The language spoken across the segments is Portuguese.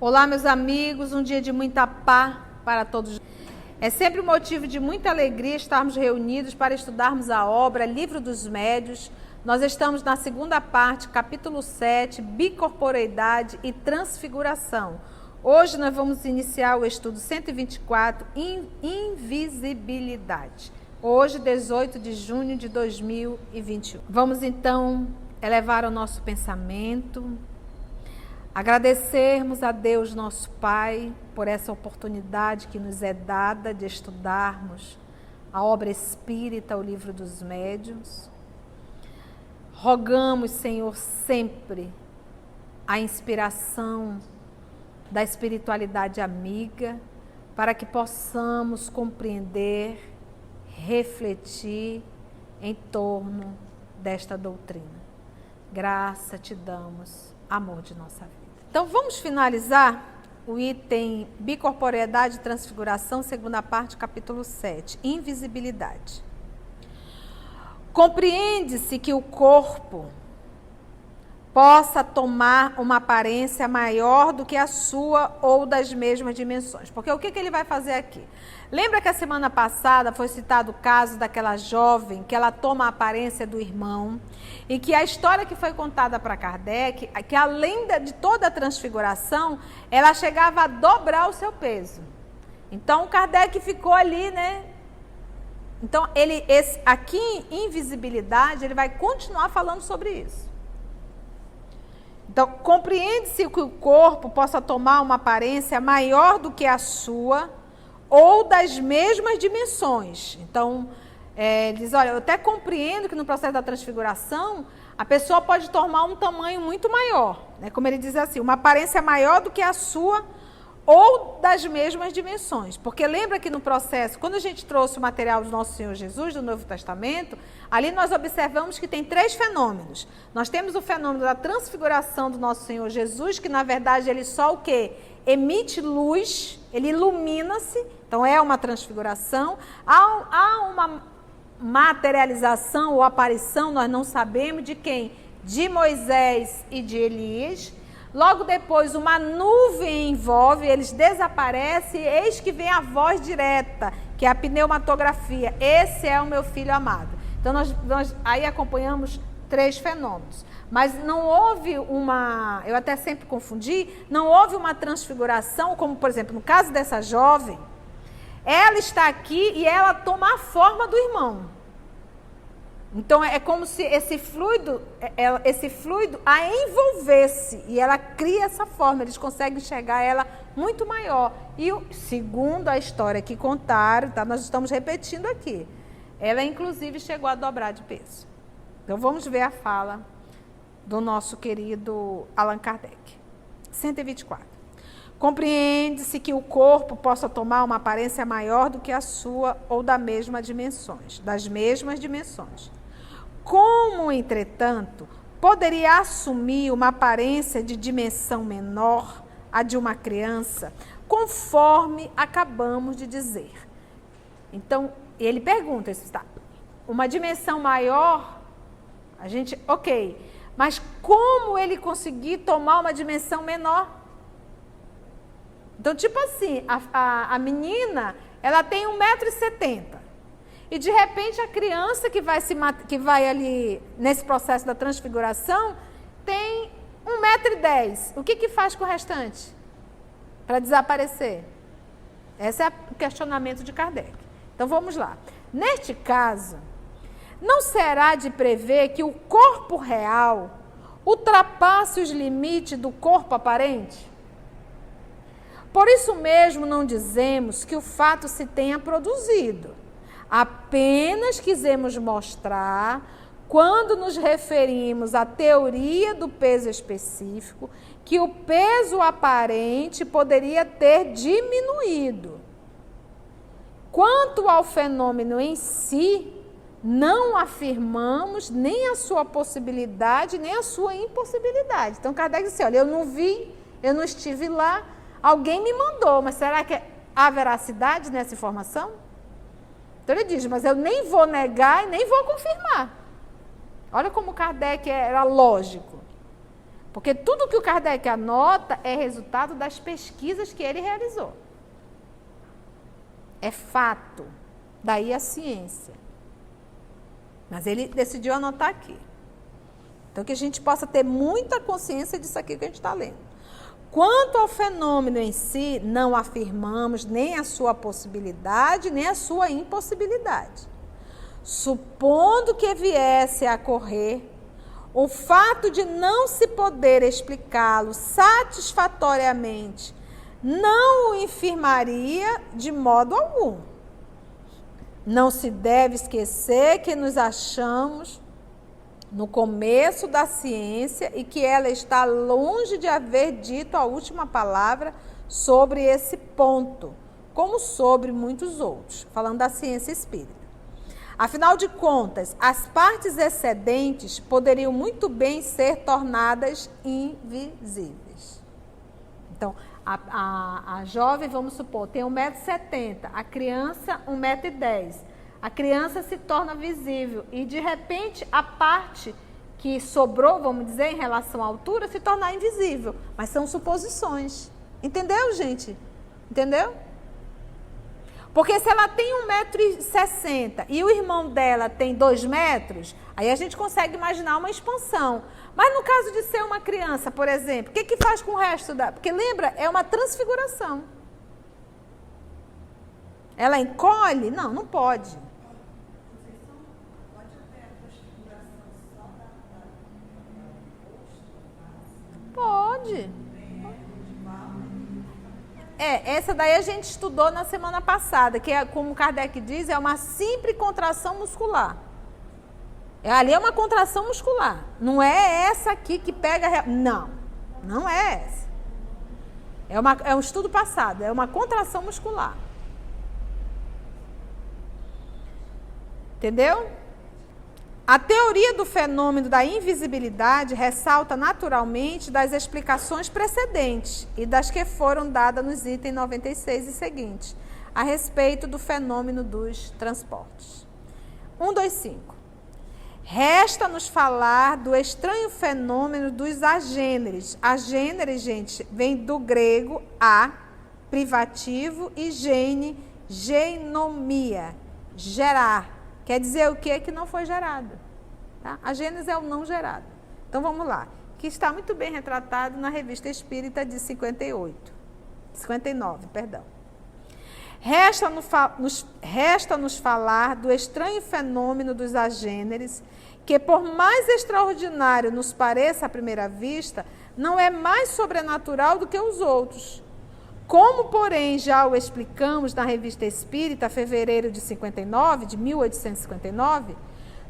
Olá, meus amigos, um dia de muita paz para todos. É sempre um motivo de muita alegria estarmos reunidos para estudarmos a obra Livro dos Médios. Nós estamos na segunda parte, capítulo 7, Bicorporeidade e Transfiguração. Hoje nós vamos iniciar o estudo 124, Invisibilidade. Hoje, 18 de junho de 2021. Vamos então elevar o nosso pensamento, agradecermos a Deus, nosso Pai, por essa oportunidade que nos é dada de estudarmos a obra espírita, o Livro dos Médiuns. Rogamos, Senhor, sempre a inspiração da espiritualidade amiga, para que possamos compreender, refletir em torno desta doutrina. Graça te damos, amor de nossa vida. Então vamos finalizar o item Bicorporeidade e Transfiguração, segunda parte, capítulo 7, Invisibilidade. Compreende-se que o corpo possa tomar uma aparência maior do que a sua ou das mesmas dimensões. Porque o que ele vai fazer aqui? Lembra que a semana passada foi citado o caso daquela jovem que ela toma a aparência do irmão e que a história que foi contada para Kardec, que além de toda a transfiguração, ela chegava a dobrar o seu peso. Então, Kardec ficou ali, né? Então, aqui em Invisibilidade, ele vai continuar falando sobre isso. Então, compreende-se que o corpo possa tomar uma aparência maior do que a sua ou das mesmas dimensões. Então, diz, olha, eu até compreendo que no processo da transfiguração, a pessoa pode tomar um tamanho muito maior, né? Como ele diz assim, uma aparência maior do que a sua ou das mesmas dimensões. Porque lembra que no processo, quando a gente trouxe o material do nosso Senhor Jesus, do Novo Testamento, ali nós observamos que tem 3 fenômenos. Nós temos o fenômeno da transfiguração do nosso Senhor Jesus, que na verdade ele só o quê? Emite luz, ele ilumina-se, então é uma transfiguração. Há uma materialização ou aparição, nós não sabemos de quem? De Moisés e de Elias. Logo depois, uma nuvem envolve, eles desaparecem e eis que vem a voz direta, que é a pneumatografia. Esse é o meu filho amado. Então, nós aí acompanhamos 3 fenômenos. Mas não houve eu até sempre confundi, não houve uma transfiguração, como, por exemplo, no caso dessa jovem, ela está aqui e ela toma a forma do irmão. Então, é como se esse fluido a envolvesse e ela cria essa forma, eles conseguem enxergar ela muito maior. E, segundo a história que contaram, tá, nós estamos repetindo aqui, ela inclusive chegou a dobrar de peso. Então, vamos ver a fala do nosso querido Allan Kardec. 124. Compreende-se que o corpo possa tomar uma aparência maior do que a sua ou das mesmas dimensões. Como, entretanto, poderia assumir uma aparência de dimensão menor a de uma criança, conforme acabamos de dizer. Então, ele pergunta, está, uma dimensão maior, ok, mas como ele conseguir tomar uma dimensão menor? Então, tipo assim, a menina, ela tem 1,70 m. E, de repente, a criança que vai ali nesse processo da transfiguração tem 1,10 m. O que faz com o restante? Para desaparecer. Esse é o questionamento de Kardec. Então, vamos lá. Neste caso, não será de prever que o corpo real ultrapasse os limites do corpo aparente? Por isso mesmo não dizemos que o fato se tenha produzido. Apenas quisemos mostrar, quando nos referimos à teoria do peso específico, que o peso aparente poderia ter diminuído. Quanto ao fenômeno em si, não afirmamos nem a sua possibilidade, nem a sua impossibilidade. Então, Kardec disse, olha, eu não vi, eu não estive lá, alguém me mandou, mas será que há veracidade nessa informação? Então ele diz, mas eu nem vou negar e nem vou confirmar. Olha como Kardec era lógico. Porque tudo que o Kardec anota é resultado das pesquisas que ele realizou. É fato. Daí a ciência. Mas ele decidiu anotar aqui. Então, que a gente possa ter muita consciência disso aqui que a gente está lendo. Quanto ao fenômeno em si, não afirmamos nem a sua possibilidade, nem a sua impossibilidade. Supondo que viesse a ocorrer, o fato de não se poder explicá-lo satisfatoriamente não o infirmaria de modo algum. Não se deve esquecer que nos achamos no começo da ciência e que ela está longe de haver dito a última palavra sobre esse ponto, como sobre muitos outros, falando da ciência espírita. Afinal de contas, as partes excedentes poderiam muito bem ser tornadas invisíveis. Então, a jovem, vamos supor, tem 1,70 m, a criança 1,10 m. A criança se torna visível e, de repente, a parte que sobrou, vamos dizer, em relação à altura, se tornar invisível. Mas são suposições. Entendeu, gente? Entendeu? Porque se ela tem 1,60 m e o irmão dela tem 2 metros, aí a gente consegue imaginar uma expansão. Mas no caso de ser uma criança, por exemplo, o que faz com o resto da... Porque lembra, é uma transfiguração. Ela encolhe? Não, não pode. Pode. Essa daí a gente estudou na semana passada, que é, como Kardec diz, é uma simples contração muscular. Ali é uma contração muscular. Não é essa aqui que pega... Não, não é essa. É um estudo passado, é uma contração muscular. Entendeu? A teoria do fenômeno da invisibilidade ressalta naturalmente das explicações precedentes e das que foram dadas nos itens 96 e seguintes, a respeito do fenômeno dos transportes. 125. Resta-nos falar do estranho fenômeno dos agêneres. Agêneres, gente, vem do grego a, privativo, e gene, genomia, gerar. Quer dizer o que? Que não foi gerado. Tá? A gênese é o não gerado. Então vamos lá. Que está muito bem retratado na Revista Espírita de 59, perdão. Resta-nos falar do estranho fenômeno dos agêneres, que por mais extraordinário nos pareça à primeira vista, não é mais sobrenatural do que os outros. Como, porém, já o explicamos na Revista Espírita, fevereiro de 1859,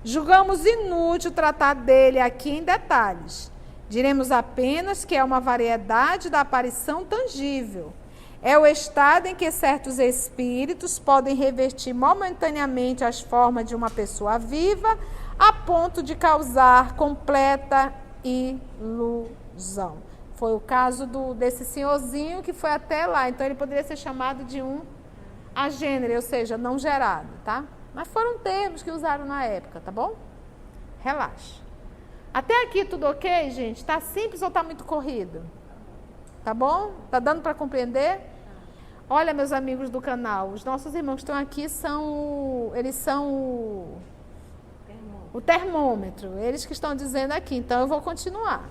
julgamos inútil tratar dele aqui em detalhes. Diremos apenas que é uma variedade da aparição tangível. É o estado em que certos espíritos podem revestir momentaneamente as formas de uma pessoa viva, a ponto de causar completa ilusão. Foi o caso desse senhorzinho que foi até lá. Então, ele poderia ser chamado de um agênere, ou seja, não gerado, tá? Mas foram termos que usaram na época, tá bom? Relaxa. Até aqui tudo ok, gente? Tá simples ou tá muito corrido? Tá bom? Tá dando para compreender? Olha, meus amigos do canal, os nossos irmãos que estão aqui eles são o termômetro. Eles que estão dizendo aqui, então eu vou continuar.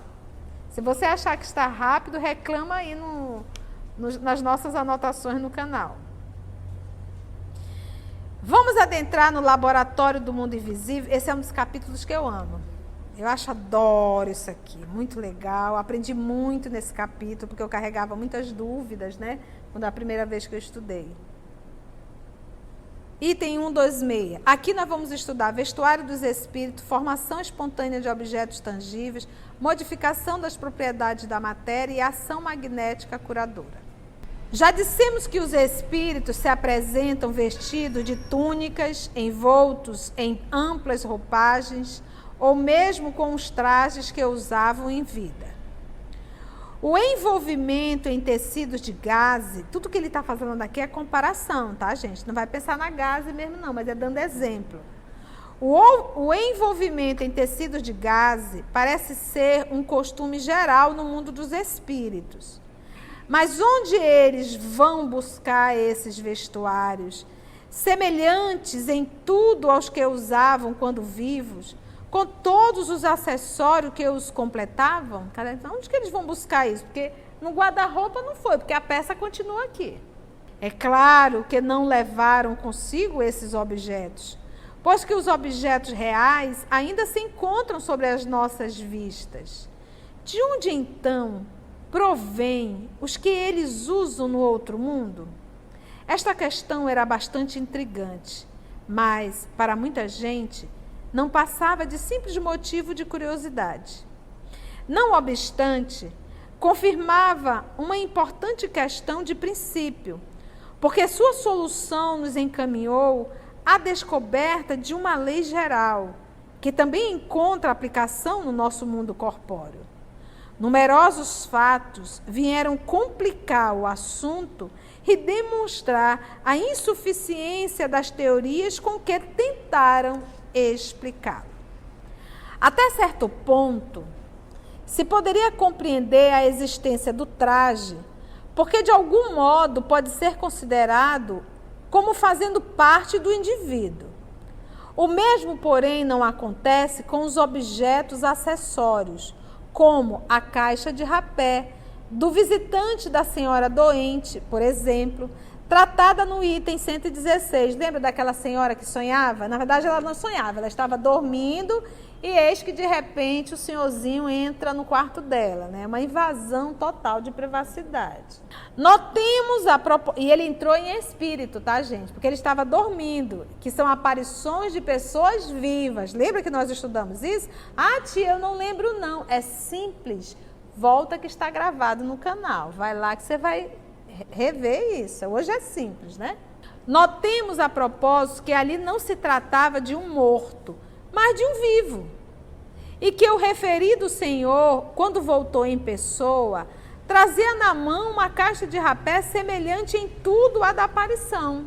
Se você achar que está rápido, reclama aí nas nossas anotações no canal. Vamos adentrar no laboratório do mundo invisível. Esse é um dos capítulos que eu amo. Eu adoro isso aqui, muito legal. Aprendi muito nesse capítulo, porque eu carregava muitas dúvidas, né? Quando é a primeira vez que eu estudei. Item 126. Aqui nós vamos estudar vestuário dos espíritos, formação espontânea de objetos tangíveis, modificação das propriedades da matéria e ação magnética curadora. Já dissemos que os espíritos se apresentam vestidos de túnicas, envoltos em amplas roupagens, ou mesmo com os trajes que usavam em vida. O envolvimento em tecidos de gaze, tudo que ele está fazendo aqui é comparação, tá, gente? Não vai pensar na gaze mesmo não, mas é dando exemplo. O envolvimento em tecidos de gaze parece ser um costume geral no mundo dos espíritos. Mas onde eles vão buscar esses vestuários, semelhantes em tudo aos que usavam quando vivos, com todos os acessórios que os completavam? Onde que eles vão buscar isso? Porque no guarda-roupa não foi, porque a peça continua aqui. É claro que não levaram consigo esses objetos, pois que os objetos reais ainda se encontram sobre as nossas vistas. De onde então provém os que eles usam no outro mundo? Esta questão era bastante intrigante, mas, para muita gente, não passava de simples motivo de curiosidade. Não obstante, confirmava uma importante questão de princípio, porque sua solução nos encaminhou à descoberta de uma lei geral, que também encontra aplicação no nosso mundo corpóreo. Numerosos fatos vieram complicar o assunto e demonstrar a insuficiência das teorias com que tentaram explicá-lo. Até certo ponto, se poderia compreender a existência do traje, porque de algum modo pode ser considerado como fazendo parte do indivíduo. O mesmo, porém, não acontece com os objetos acessórios, como a caixa de rapé do visitante da senhora doente, por exemplo, tratada no item 116. Lembra daquela senhora que sonhava? Na verdade, ela não sonhava, ela estava dormindo e eis que, de repente, o senhorzinho entra no quarto dela, né? Uma invasão total de privacidade. Notemos e ele entrou em espírito, tá, gente? Porque ele estava dormindo, que são aparições de pessoas vivas. Lembra que nós estudamos isso? Ah, tia, eu não lembro não. É simples. Volta que está gravado no canal. Vai lá que você vai rever isso. Hoje é simples, né? Notemos a propósito que ali não se tratava de um morto, mas de um vivo. E que o referido senhor, quando voltou em pessoa, trazia na mão uma caixa de rapé semelhante em tudo à da aparição.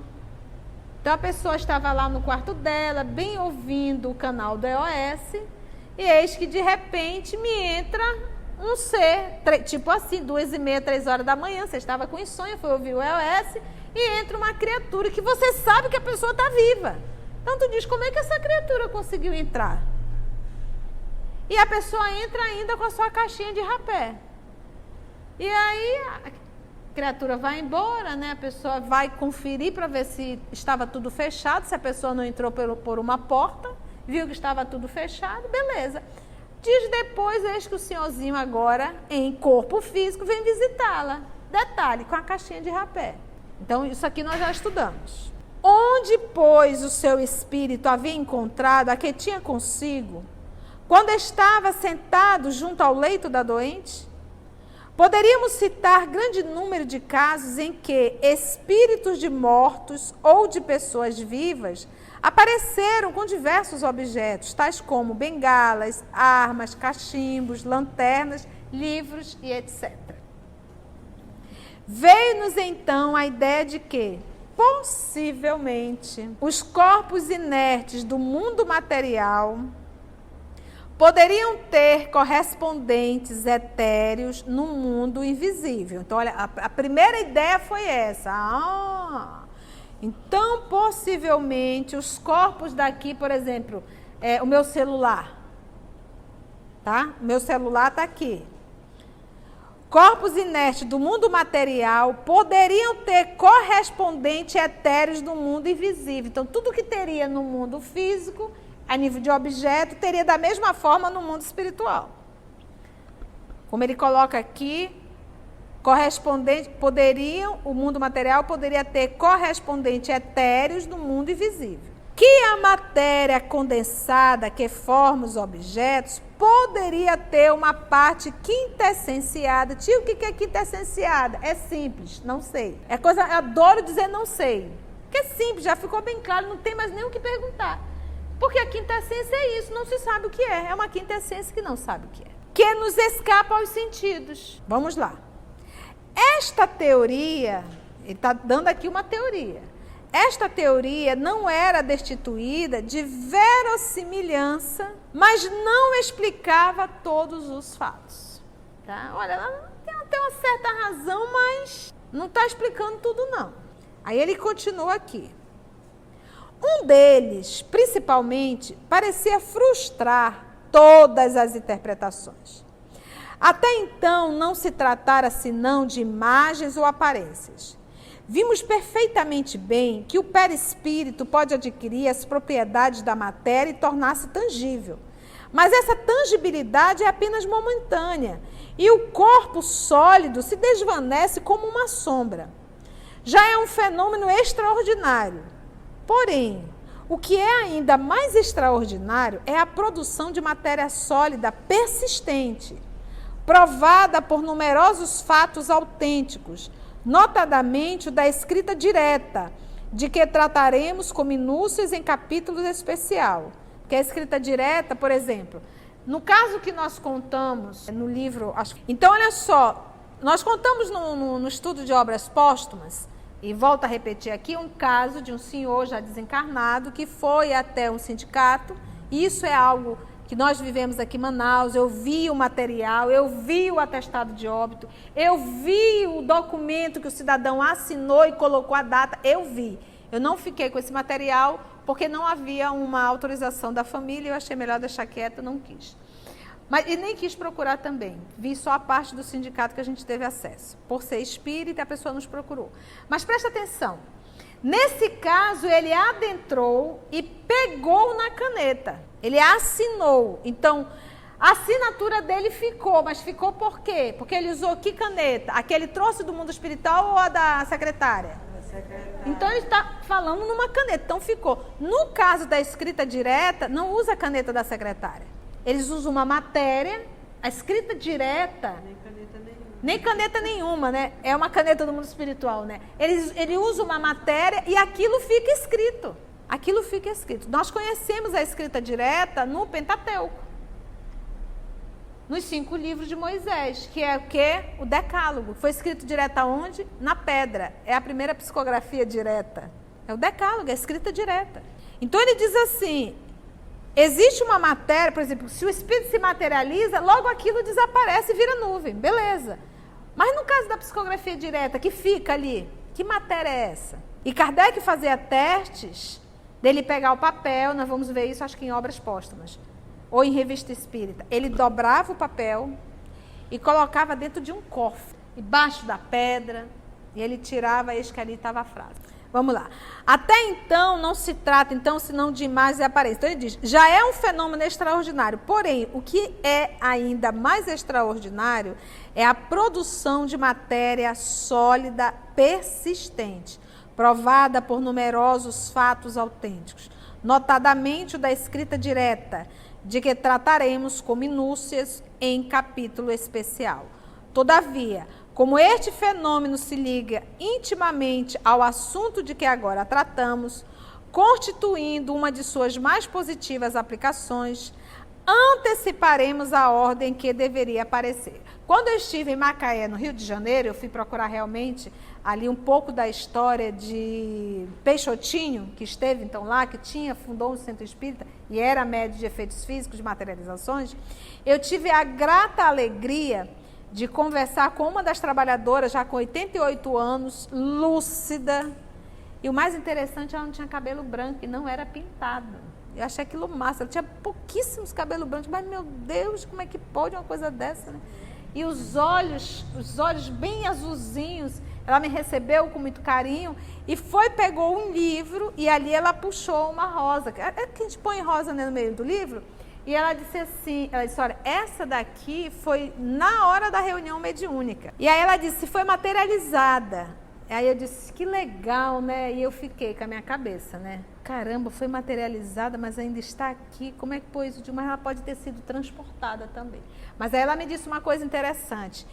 Então a pessoa estava lá no quarto dela, bem ouvindo o canal do EOS, e eis que de repente me entra um ser, tipo assim, 2h30, 3 horas da manhã, você estava com insônia, foi ouvir o EOS, e entra uma criatura que você sabe que a pessoa está viva. Então tu diz, como é que essa criatura conseguiu entrar? E a pessoa entra ainda com a sua caixinha de rapé. E aí a criatura vai embora, né? A pessoa vai conferir para ver se estava tudo fechado, se a pessoa não entrou por uma porta, viu que estava tudo fechado, beleza. Dias depois, eis que o senhorzinho agora, em corpo físico, vem visitá-la. Detalhe, com a caixinha de rapé. Então, isso aqui nós já estudamos. Onde, pois, o seu espírito havia encontrado a que tinha consigo, quando estava sentado junto ao leito da doente? Poderíamos citar grande número de casos em que espíritos de mortos ou de pessoas vivas apareceram com diversos objetos, tais como bengalas, armas, cachimbos, lanternas, livros e etc. Veio-nos então a ideia de que, possivelmente, os corpos inertes do mundo material poderiam ter correspondentes etéreos no mundo invisível. Então, olha, a primeira ideia foi essa. Então, possivelmente, os corpos daqui, por exemplo, o meu celular, tá? O meu celular está aqui. Corpos inertes do mundo material poderiam ter correspondentes etéreos no mundo invisível. Então, tudo que teria no mundo físico, a nível de objeto, teria da mesma forma no mundo espiritual. Como ele coloca aqui, o mundo material poderia ter correspondentes etéreos no mundo invisível. Que a matéria condensada que forma os objetos poderia ter uma parte quintessenciada. Tio, o que é quintessenciada? É simples, não sei. Eu adoro dizer não sei. Porque é simples, já ficou bem claro, não tem mais nem o que perguntar. Porque a quintessência é isso, não se sabe o que é. É uma quintessência que não sabe o que é. Que nos escapa aos sentidos. Vamos lá. Esta teoria, ele está dando aqui uma teoria. esta teoria não era destituída de verossimilhança, mas não explicava todos os fatos. Tá? Olha, ela tem até uma certa razão, mas não está explicando tudo, não. Aí ele continua aqui. Um deles, principalmente, parecia frustrar todas as interpretações. Até então, não se tratara senão de imagens ou aparências. Vimos perfeitamente bem que o perispírito pode adquirir as propriedades da matéria e tornar-se tangível. Mas essa tangibilidade é apenas momentânea e o corpo sólido se desvanece como uma sombra. Já é um fenômeno extraordinário. Porém, o que é ainda mais extraordinário é a produção de matéria sólida persistente, provada por numerosos fatos autênticos, notadamente o da escrita direta, de que trataremos com minúcias em capítulos especial. Que a escrita direta, por exemplo, no caso que nós contamos no livro... Então, olha só, nós contamos no estudo de obras póstumas, e volto a repetir aqui, um caso de um senhor já desencarnado que foi até um sindicato. Isso é algo que nós vivemos aqui em Manaus. Eu vi o material, eu vi o atestado de óbito, eu vi o documento que o cidadão assinou e colocou a data, eu vi. Eu não fiquei com esse material porque não havia uma autorização da família e eu achei melhor deixar quieto, não quis. E nem quis procurar também. Vi só a parte do sindicato que a gente teve acesso. Por ser espírita, a pessoa nos procurou. Mas presta atenção. Nesse caso, ele adentrou e pegou na caneta. Ele assinou. Então, a assinatura dele ficou. Mas ficou por quê? Porque ele usou que caneta? A que ele trouxe do mundo espiritual ou a da secretária? Então, ele está falando numa caneta. Então, ficou. No caso da escrita direta, não usa a caneta da secretária. Eles usam uma matéria, a escrita direta... Nem caneta nenhuma, né? É uma caneta do mundo espiritual, né? Ele usa uma matéria e aquilo fica escrito. Aquilo fica escrito. Nós conhecemos a escrita direta no Pentateuco. Nos 5 livros de Moisés, que é o quê? O Decálogo. Foi escrito direto aonde? Na pedra. É a primeira psicografia direta. É o Decálogo, é a escrita direta. Então ele diz assim... Existe uma matéria, por exemplo, se o espírito se materializa, logo aquilo desaparece e vira nuvem, beleza. Mas no caso da psicografia direta, que fica ali, que matéria é essa? E Kardec fazia testes dele pegar o papel, nós vamos ver isso acho que em obras póstumas, ou em revista espírita. Ele dobrava o papel e colocava dentro de um cofre, embaixo da pedra, e ele tirava, eis que ali estava a frase. Vamos lá. Até então, não se trata, então, senão de imagens e aparências. Então, ele diz, já é um fenômeno extraordinário. Porém, o que é ainda mais extraordinário é a produção de matéria sólida persistente, provada por numerosos fatos autênticos, notadamente o da escrita direta, de que trataremos com minúcias em capítulo especial. Todavia, como este fenômeno se liga intimamente ao assunto de que agora tratamos, constituindo uma de suas mais positivas aplicações, anteciparemos a ordem que deveria aparecer. Quando eu estive em Macaé, no Rio de Janeiro, eu fui procurar realmente ali um pouco da história de Peixotinho, que esteve então lá, que fundou um centro espírita e era médium de efeitos físicos, de materializações. Eu tive a grata alegria de conversar com uma das trabalhadoras, já com 88 anos, lúcida. E o mais interessante, ela não tinha cabelo branco e não era pintada. Eu achei aquilo massa. Ela tinha pouquíssimos cabelos brancos, mas, meu Deus, como é que pode uma coisa dessa, né? E os olhos bem azulzinhos. Ela me recebeu com muito carinho e pegou um livro e ali ela puxou uma rosa. É que a gente põe rosa, né, no meio do livro. E ela disse assim, olha, essa daqui foi na hora da reunião mediúnica. E aí ela disse, foi materializada. Aí eu disse, que legal, né? E eu fiquei com a minha cabeça, né? Caramba, foi materializada, mas ainda está aqui. Como é que foi isso? Mas ela pode ter sido transportada também. Mas aí ela me disse uma coisa interessante.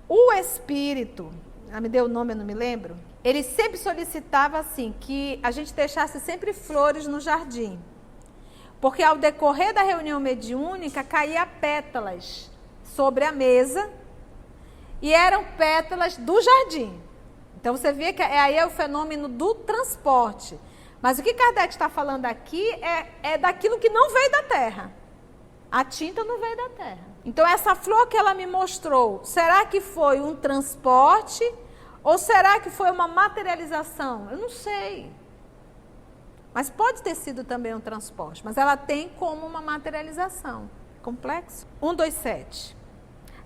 O espírito, ela me deu o nome, eu não me lembro, ele sempre solicitava assim, que a gente deixasse sempre flores no jardim. Porque ao decorrer da reunião mediúnica, caía pétalas sobre a mesa e eram pétalas do jardim. Então você vê que aí é o fenômeno do transporte. Mas o que Kardec está falando aqui é daquilo que não veio da Terra. A tinta não veio da Terra. Então essa flor que ela me mostrou, será que foi um transporte ou será que foi uma materialização? Eu não sei. Mas pode ter sido também um transporte, mas ela tem como uma materialização. Complexo? 127.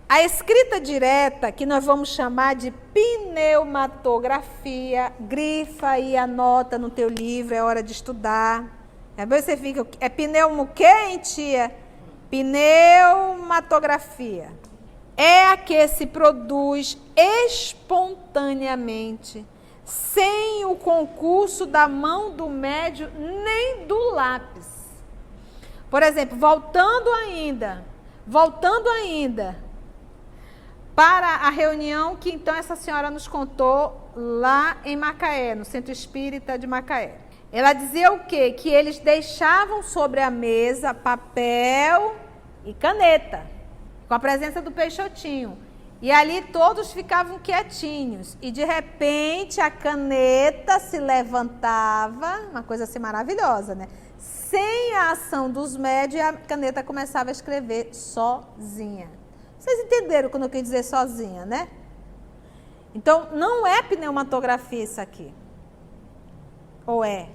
A escrita direta, que nós vamos chamar de pneumatografia, grifa e anota no teu livro, é hora de estudar. Aí você fica, é pneumo quê, hein, tia? Pneumatografia. É a que se produz espontaneamente, sem o concurso da mão do médium nem do lápis. Por exemplo, voltando ainda para a reunião que então essa senhora nos contou lá em Macaé, no Centro Espírita de Macaé. Ela dizia o quê? Que eles deixavam sobre a mesa papel e caneta, com a presença do Peixotinho. E ali todos ficavam quietinhos. E de repente a caneta se levantava, uma coisa assim maravilhosa, né? Sem a ação dos médios, a caneta começava a escrever sozinha. Vocês entenderam quando eu quis dizer sozinha, né? Então, não é pneumatografia isso aqui. Ou é?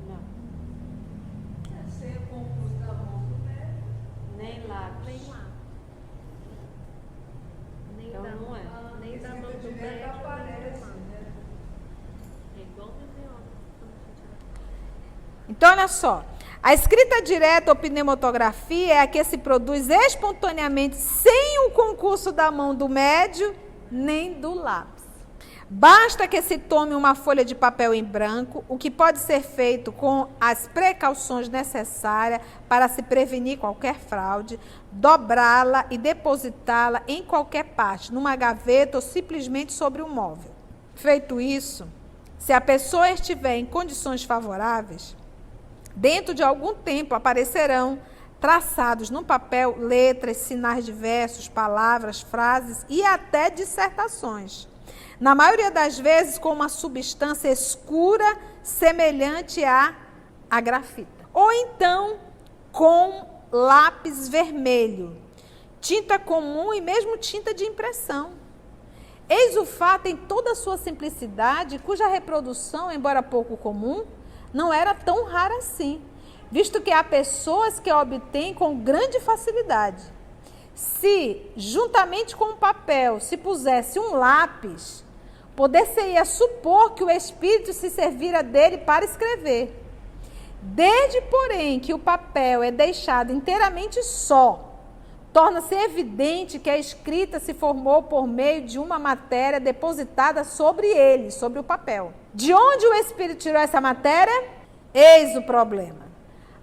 Não. Sem o concurso da mão do médium. Nem lápis. Nem lápis. Nem então, não é. Nem da mão do médium. Aparece, né? É igual então, olha só. A escrita direta ou pneumatografia é a que se produz espontaneamente sem o concurso da mão do médium nem do lápis. Basta que se tome uma folha de papel em branco, o que pode ser feito com as precauções necessárias para se prevenir qualquer fraude, dobrá-la e depositá-la em qualquer parte, numa gaveta ou simplesmente sobre um móvel. Feito isso, se a pessoa estiver em condições favoráveis, dentro de algum tempo aparecerão traçados no papel letras, sinais diversos, palavras, frases e até dissertações. Na maioria das vezes com uma substância escura semelhante à grafita. Ou então com lápis vermelho, tinta comum e mesmo tinta de impressão. Eis o fato em toda a sua simplicidade, cuja reprodução, embora pouco comum, não era tão rara assim, visto que há pessoas que a obtêm com grande facilidade. Se, juntamente com o papel, se pusesse um lápis, poder-se-ia supor que o espírito se servira dele para escrever. Desde, porém, que o papel é deixado inteiramente só, torna-se evidente que a escrita se formou por meio de uma matéria depositada sobre ele, sobre o papel. De onde o espírito tirou essa matéria? Eis o problema,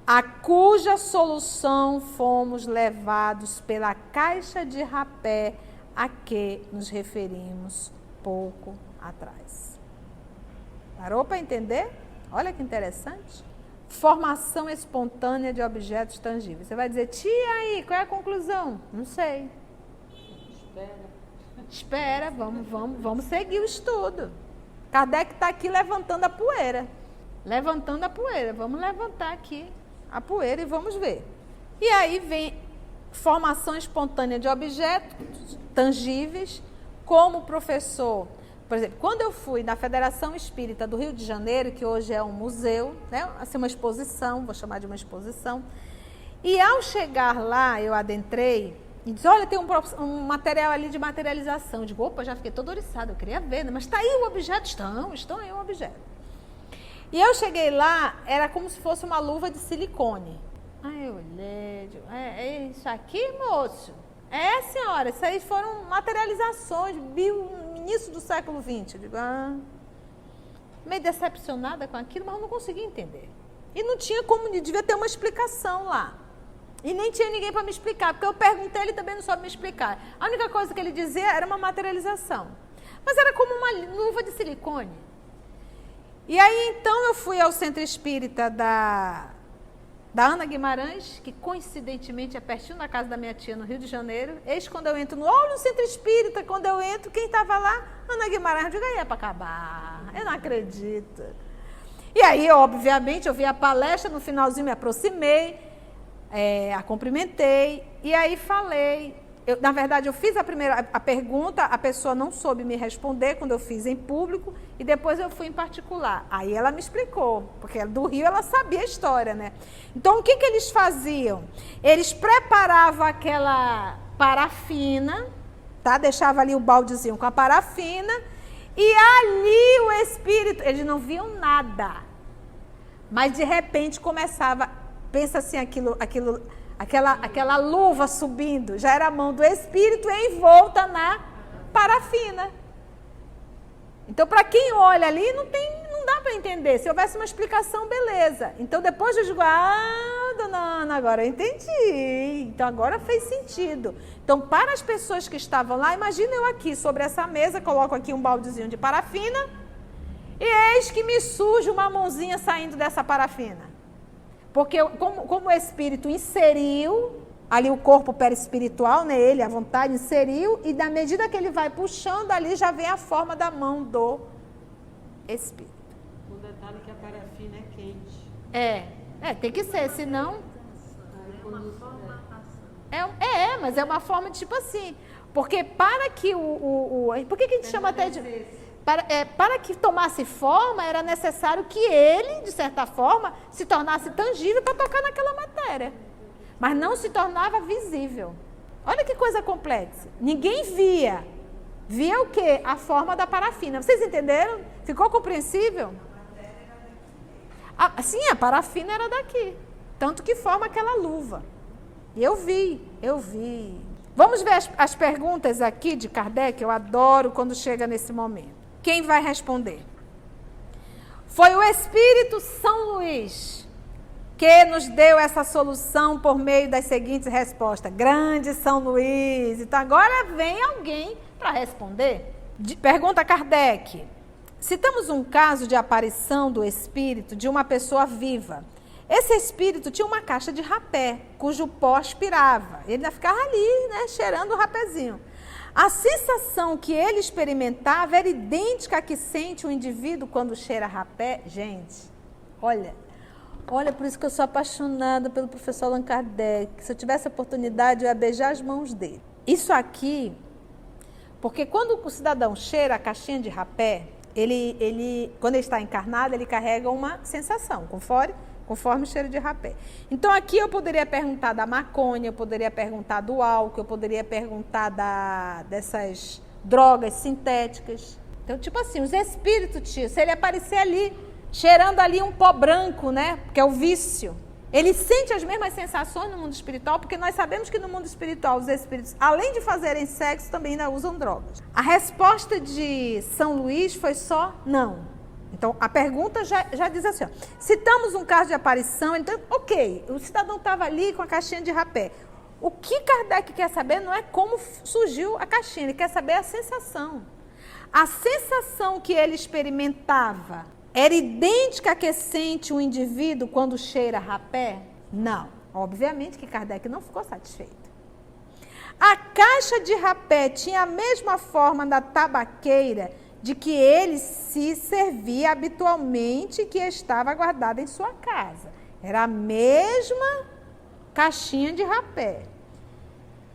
a cuja solução fomos levados pela caixa de rapé a que nos referimos pouco atrás. Parou para entender? Olha que interessante. Formação espontânea de objetos tangíveis. Você vai dizer, tia, aí, qual é a conclusão? Não sei. Espera, vamos seguir o estudo. Kardec está aqui levantando a poeira. Vamos levantar aqui a poeira e vamos ver. E aí vem formação espontânea de objetos tangíveis, como o professor. Por exemplo, quando eu fui na Federação Espírita do Rio de Janeiro, que hoje é um museu, né, assim, uma exposição, vou chamar de uma exposição, e ao chegar lá, eu adentrei e disse, olha, tem um material ali de materialização. Eu digo, opa, já fiquei toda oriçada, eu queria ver, né? Mas está aí o objeto? Estão aí o objeto. E eu cheguei lá, era como se fosse uma luva de silicone. Aí eu olhei, digo, é isso aqui, moço? É, senhora, isso aí foram materializações, no início do século XX. Eu digo, meio decepcionada com aquilo, mas eu não conseguia entender. E não tinha como, devia ter uma explicação lá. E nem tinha ninguém para me explicar, porque eu perguntei, ele também não soube me explicar. A única coisa que ele dizia era uma materialização. Mas era como uma luva de silicone. E aí, então, eu fui ao Centro Espírita da Ana Guimarães, que coincidentemente é pertinho da casa da minha tia no Rio de Janeiro. Eis quando eu entro no centro espírita, quando eu entro, quem estava lá? Ana Guimarães. Eu digo, aí é para acabar, eu não acredito. E aí, obviamente, eu vi a palestra, no finalzinho me aproximei, a cumprimentei, e aí falei. Na verdade, eu fiz a pergunta, a pessoa não soube me responder quando eu fiz em público, e depois eu fui em particular. Aí ela me explicou, porque do Rio ela sabia a história, né? Então, o que eles faziam? Eles preparavam aquela parafina, tá? Deixava ali o baldezinho com a parafina, e ali o espírito, eles não viam nada, mas de repente começava, pensa assim, aquela luva subindo, já era a mão do espírito envolta na parafina. Então, para quem olha ali, não dá para entender. Se houvesse uma explicação, beleza. Então, depois eu digo, dona Ana, agora eu entendi. Então, agora fez sentido. Então, para as pessoas que estavam lá, imagina eu aqui sobre essa mesa, coloco aqui um baldezinho de parafina, e eis que me surge uma mãozinha saindo dessa parafina. Porque como o espírito inseriu ali o corpo perispiritual, né, ele, a vontade, inseriu, e na medida que ele vai puxando, ali já vem a forma da mão do espírito. O detalhe é que a parafina é quente. Tem que ser, senão... mas é uma forma de tipo assim, porque para que por que a gente chama até de... Para que tomasse forma, era necessário que ele, de certa forma, se tornasse tangível para tocar naquela matéria. Mas não se tornava visível. Olha que coisa complexa. Ninguém via. Via o quê? A forma da parafina. Vocês entenderam? Ficou compreensível? Sim, a parafina era daqui. Tanto que forma aquela luva. E eu vi. Vamos ver as perguntas aqui de Kardec. Eu adoro quando chega nesse momento. Quem vai responder? Foi o Espírito São Luís que nos deu essa solução por meio das seguintes respostas. Grande São Luís. Então agora vem alguém para responder. Pergunta Kardec. Citamos um caso de aparição do espírito de uma pessoa viva. Esse espírito tinha uma caixa de rapé, cujo pó aspirava. Ele ainda ficava ali, né, cheirando o rapézinho. A sensação que ele experimentava era idêntica à que sente o indivíduo quando cheira rapé. Gente, olha, por isso que eu sou apaixonada pelo professor Allan Kardec. Se eu tivesse a oportunidade, eu ia beijar as mãos dele. Isso aqui, porque quando o cidadão cheira a caixinha de rapé, ele quando ele está encarnado, ele carrega uma sensação, conforme o cheiro de rapé. Então, aqui eu poderia perguntar da maconha, eu poderia perguntar do álcool, eu poderia perguntar dessas drogas sintéticas. Então, tipo assim, os espíritos, se ele aparecer ali, cheirando ali um pó branco, né, que é o vício, ele sente as mesmas sensações no mundo espiritual, porque nós sabemos que no mundo espiritual os espíritos, além de fazerem sexo, também ainda usam drogas. A resposta de São Luís foi só não. Então, a pergunta já diz assim, ó, citamos um caso de aparição, então, ok, o cidadão estava ali com a caixinha de rapé. O que Kardec quer saber não é como surgiu a caixinha, ele quer saber a sensação. A sensação que ele experimentava era idêntica à que sente um indivíduo quando cheira rapé? Não. Obviamente que Kardec não ficou satisfeito. A caixa de rapé tinha a mesma forma da tabaqueira de que ele se servia habitualmente, que estava guardada em sua casa. Era a mesma caixinha de rapé.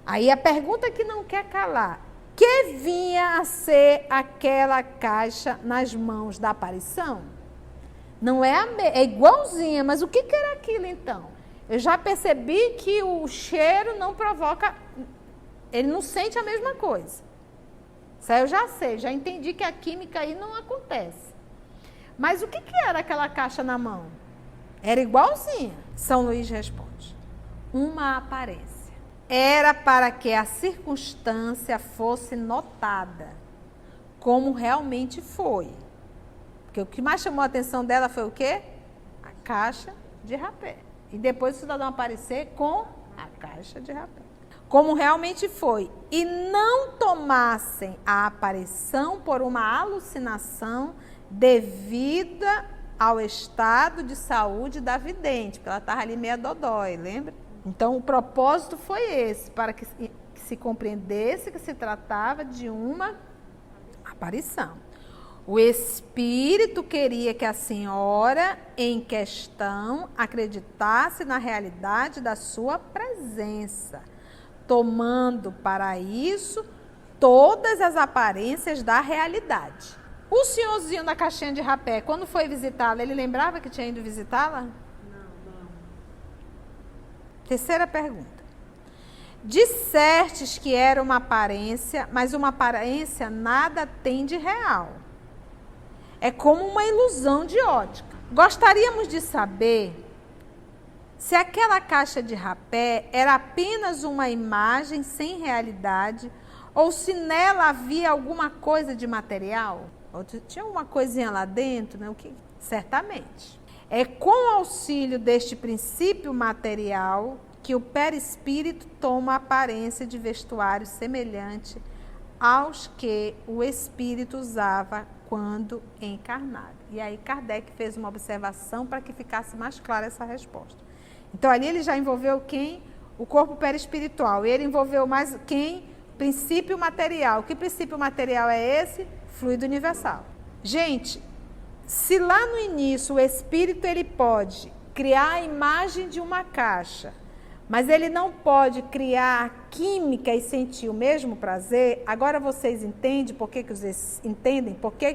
Aí a pergunta que não quer calar: que vinha a ser aquela caixa nas mãos da aparição? Não é é igualzinha, mas o que era aquilo então? Eu já percebi que o cheiro não provoca, ele não sente a mesma coisa. Isso aí eu já sei, já entendi que a química aí não acontece. Mas o que era aquela caixa na mão? Era igualzinha. São Luís responde: uma aparência. Era para que a circunstância fosse notada, como realmente foi. Porque o que mais chamou a atenção dela foi o quê? A caixa de rapé. E depois o cidadão aparecer com a caixa de rapé. Como realmente foi. E não tomassem a aparição por uma alucinação devida ao estado de saúde da vidente, porque ela estava ali meia dodói, lembra? Então, o propósito foi esse, para que se compreendesse que se tratava de uma aparição. O espírito queria que a senhora em questão acreditasse na realidade da sua presença, tomando para isso todas as aparências da realidade. O senhorzinho da caixinha de rapé, quando foi visitá-la, ele lembrava que tinha ido visitá-la? Não. Terceira pergunta. Dissestes que era uma aparência, mas uma aparência nada tem de real. É como uma ilusão de ótica. Gostaríamos de saber se aquela caixa de rapé era apenas uma imagem sem realidade ou se nela havia alguma coisa de material. Ou tinha alguma coisinha lá dentro, né? Certamente. É com o auxílio deste princípio material que o perispírito toma a aparência de vestuário semelhante aos que o espírito usava quando encarnado. E aí Kardec fez uma observação para que ficasse mais clara essa resposta. Então ali ele já envolveu quem? O corpo perispiritual. Ele envolveu mais quem? Princípio material. Que princípio material é esse? Fluido universal. Gente, se lá no início o espírito ele pode criar a imagem de uma caixa, mas ele não pode criar química e sentir o mesmo prazer, agora vocês entendem por que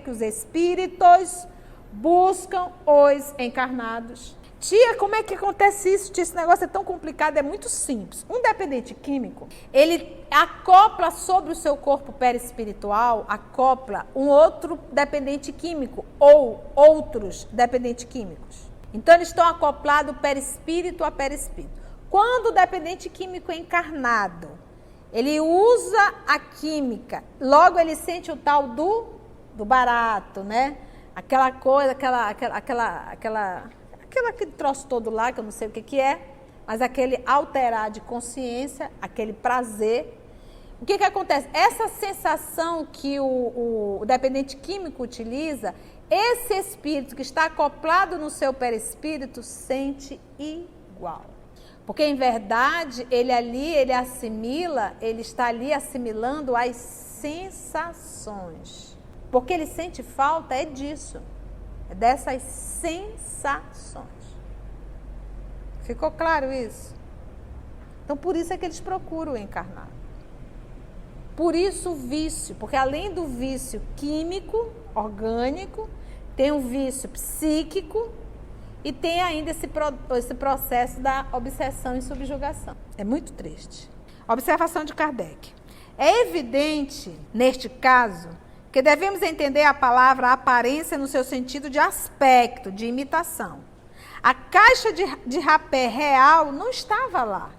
os espíritos buscam os encarnados. Tia, como é que acontece isso? Tia, esse negócio é tão complicado, é muito simples. Um dependente químico, ele acopla sobre o seu corpo perispiritual, acopla um outro dependente químico ou outros dependentes químicos. Então, eles estão acoplados perispírito a perispírito. Quando o dependente químico é encarnado, ele usa a química, logo ele sente o tal do barato, né? Aquela coisa, aquele troço todo lá, que eu não sei o que é, mas aquele alterar de consciência, aquele prazer. O que acontece? Essa sensação que o dependente químico utiliza, esse espírito que está acoplado no seu perispírito sente igual. Porque, em verdade, ele está ali assimilando as sensações. Porque ele sente falta é disso. É dessas sensações. Ficou claro isso? Então, por isso é que eles procuram o encarnado. Por isso o vício, porque além do vício químico, orgânico, tem o vício psíquico e tem ainda esse processo da obsessão e subjugação. É muito triste. Observação de Kardec. É evidente, neste caso, que devemos entender a palavra aparência no seu sentido de aspecto, de imitação. A caixa de rapé real não estava lá.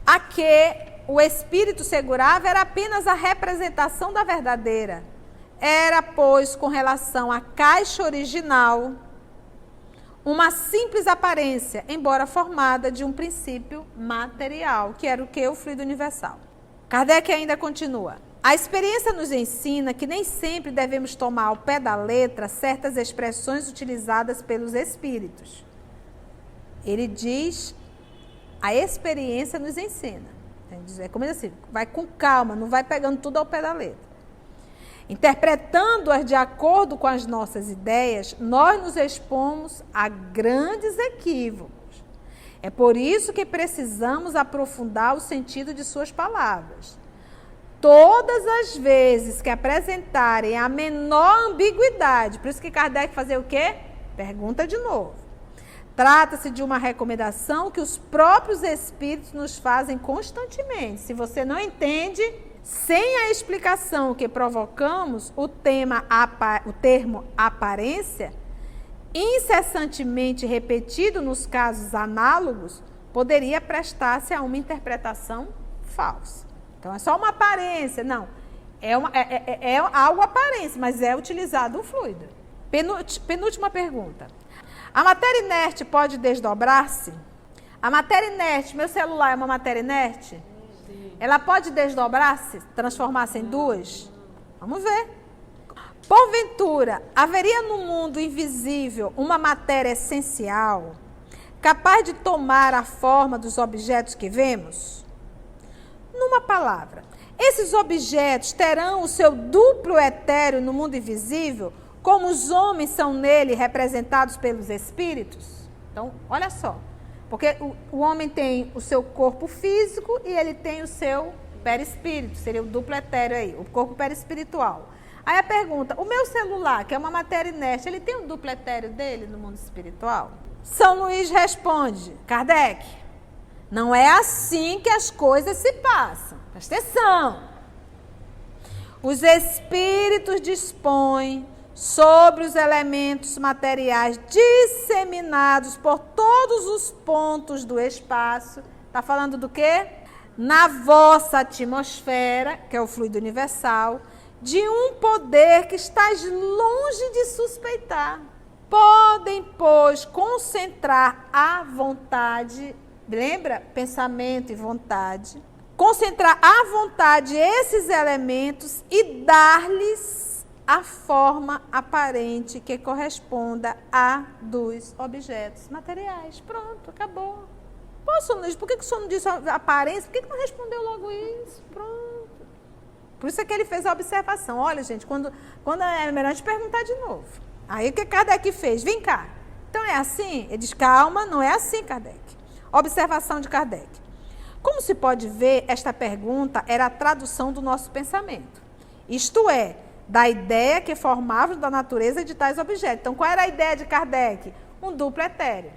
A que o espírito segurava era apenas a representação da verdadeira. Era, pois, com relação à caixa original, uma simples aparência, embora formada de um princípio material, que era o que? O fluido universal. Kardec ainda continua. A experiência nos ensina que nem sempre devemos tomar ao pé da letra certas expressões utilizadas pelos espíritos. Ele diz, a experiência nos ensina. É como assim, vai com calma, não vai pegando tudo ao pé da letra. Interpretando-as de acordo com as nossas ideias, nós nos expomos a grandes equívocos. É por isso que precisamos aprofundar o sentido de suas palavras. Todas as vezes que apresentarem a menor ambiguidade, por isso que Kardec fazia o quê? Pergunta de novo. Trata-se de uma recomendação que os próprios espíritos nos fazem constantemente. Se você não entende, sem a explicação que provocamos, o termo aparência, incessantemente repetido nos casos análogos, poderia prestar-se a uma interpretação falsa. Então, é só uma aparência. Não, é algo aparência, mas é utilizado um fluido. Penúltima pergunta. A matéria inerte pode desdobrar-se? A matéria inerte, meu celular é uma matéria inerte? Sim. Ela pode desdobrar-se, transformar-se em duas? Vamos ver. Porventura, haveria no mundo invisível uma matéria essencial, capaz de tomar a forma dos objetos que vemos? Numa palavra, esses objetos terão o seu duplo etéreo no mundo invisível, como os homens são nele representados pelos espíritos? Então, olha só. Porque o homem tem o seu corpo físico e ele tem o seu perispírito, seria o duplo etéreo aí, o corpo perispiritual. Aí a pergunta, o meu celular, que é uma matéria inerte, ele tem o duplo etéreo dele no mundo espiritual? São Luís responde, Kardec, não é assim que as coisas se passam. Presta atenção. Os espíritos dispõem sobre os elementos materiais disseminados por todos os pontos do espaço. Está falando do quê? Na vossa atmosfera, que é o fluido universal, de um poder que estás longe de suspeitar. Podem, pois, concentrar a vontade, lembra? Pensamento e vontade. Concentrar à vontade esses elementos e dar-lhes a forma aparente que corresponda a dos objetos materiais. Pronto, acabou. Posso, Luiz, por que o senhor não disse a aparência? Por que não respondeu logo isso? Pronto. Por isso é que ele fez a observação. Olha, gente, quando é melhor a gente perguntar de novo. Aí o que Kardec fez? Vem cá. Então é assim? Ele diz, calma, não é assim, Kardec. Observação de Kardec. Como se pode ver, esta pergunta era a tradução do nosso pensamento. Isto é, da ideia que formávamos da natureza de tais objetos. Então, qual era a ideia de Kardec? Um duplo etéreo.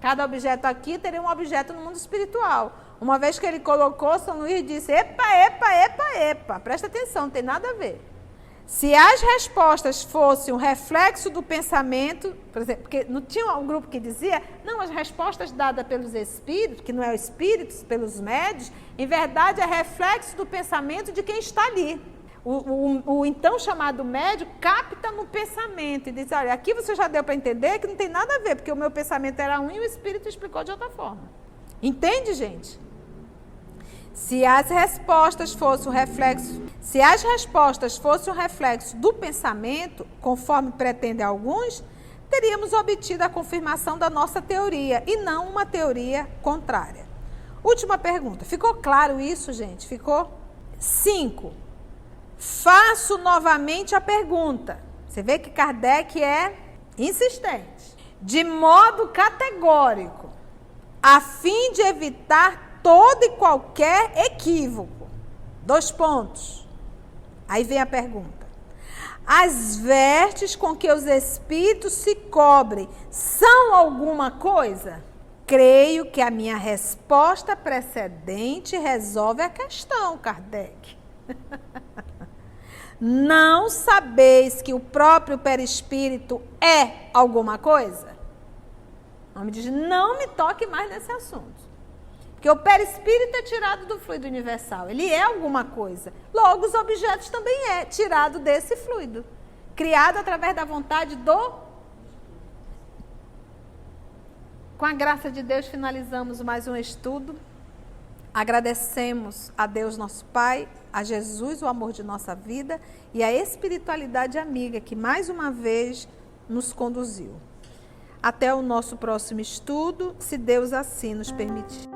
Cada objeto aqui teria um objeto no mundo espiritual. Uma vez que ele colocou, São Luís disse, epa, presta atenção, não tem nada a ver. Se as respostas fossem um reflexo do pensamento, por exemplo, porque não tinha um grupo que dizia, não, as respostas dadas pelos espíritos, que não é os espíritos, pelos médios, em verdade é reflexo do pensamento de quem está ali. O então chamado médio capta no pensamento e diz, olha, aqui você já deu para entender que não tem nada a ver, porque o meu pensamento era um e o espírito explicou de outra forma. Entende, gente? Se as respostas fossem um reflexo do pensamento, conforme pretendem alguns, teríamos obtido a confirmação da nossa teoria e não uma teoria contrária. Última pergunta. Ficou claro isso, gente? Ficou? 5. Faço novamente a pergunta. Você vê que Kardec é insistente. De modo categórico, a fim de evitar todo e qualquer equívoco. 2 pontos. Aí vem a pergunta. As vestes com que os espíritos se cobrem são alguma coisa? Creio que a minha resposta precedente resolve a questão, Kardec. Não sabeis que o próprio perispírito é alguma coisa? O homem diz, não me toque mais nesse assunto. Porque o perispírito é tirado do fluido universal. Ele é alguma coisa. Logo, os objetos também é tirado desse fluido. Criado através da vontade do... Com a graça de Deus, finalizamos mais um estudo. Agradecemos a Deus nosso Pai, a Jesus, o amor de nossa vida e a espiritualidade amiga que mais uma vez nos conduziu. Até o nosso próximo estudo, se Deus assim nos permitir.